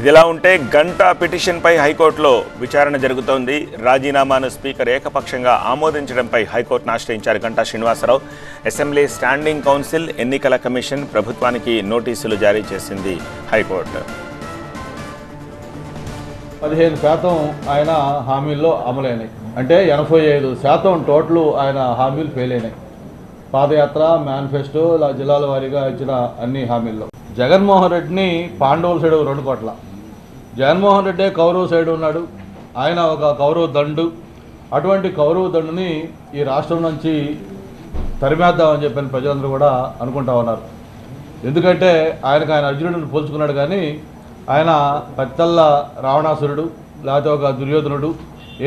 ఇదిలా ఉంటే గంటా పిటిషన్పై హైకోర్టులో విచారణ జరుగుతోంది. రాజీనామాను స్పీకర్ ఏకపక్షంగా ఆమోదించడంపై హైకోర్టును ఆశ్రయించారు Ganta Srinivasarao. Assembly standing council, ఎన్నికల కమిషన్ ప్రభుత్వానికి నోటీసులు జారీ చేసింది హైకోర్టు. 15% ఆయన హామీల్లో అమలైనాయి, అంటే 85% టోటల్ ఆయన హామీలు ఫెయిల్ అయినాయి. పాదయాత్ర, మేనిఫెస్టో, జిల్లాల వారీగా ఇచ్చిన అన్ని హామీల్లో జగన్మోహన్ రెడ్డిని పాండవుల సైడ్ 2 కోట్ల, జగన్మోహన్ రెడ్డి కౌరవ సైడ్ ఉన్నాడు, ఆయన ఒక కౌరవ దండు. అటువంటి కౌరవ దండుని ఈ రాష్ట్రం నుంచి తరిమేద్దామని చెప్పిన ప్రజలందరూ కూడా అనుకుంటా ఉన్నారు. ఎందుకంటే ఆయన అర్జునుడిని పోల్చుకున్నాడు, కానీ ఆయన పెద్దల్ల రావణాసురుడు, లేకపోతే ఒక దుర్యోధనుడు.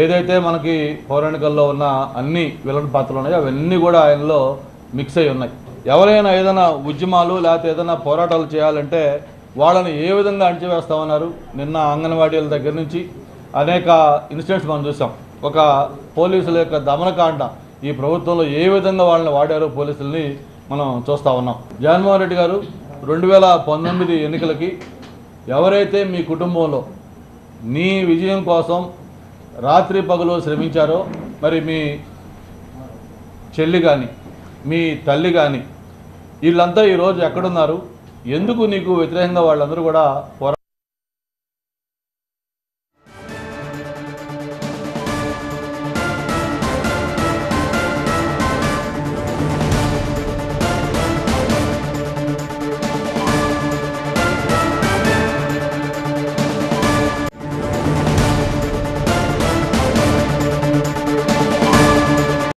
ఏదైతే మనకి పౌరాణికల్లో ఉన్న అన్ని విలన్ పాత్రలు ఉన్నాయో అవన్నీ కూడా ఆయనలో మిక్స్ అయి ఉన్నాయి. ఎవరైనా ఏదైనా ఉద్యమాలు లేకపోతే ఏదైనా పోరాటాలు చేయాలంటే వాళ్ళని ఏ విధంగా అణచివేస్తామన్నారు. నిన్న అంగన్వాడీల దగ్గర నుంచి అనేక ఇన్సిడెంట్స్ మనం చూసాం. ఒక పోలీసుల యొక్క దమనకాండ ఈ ప్రభుత్వంలో ఏ విధంగా వాళ్ళని వాడారో పోలీసుల్ని మనం చూస్తూ ఉన్నాం. జగన్మోహన్ రెడ్డి గారు 2019 ఎన్నికలకి ఎవరైతే మీ కుటుంబంలో నీ విజయం కోసం రాత్రి పగలు శ్రమించారో, మరి మీ చెల్లి కానీ మీ తల్లి కానీ వీళ్ళంతా ఈరోజు ఎక్కడున్నారు? ఎందుకు నీకు వ్యతిరేకంగా వాళ్ళందరూ కూడా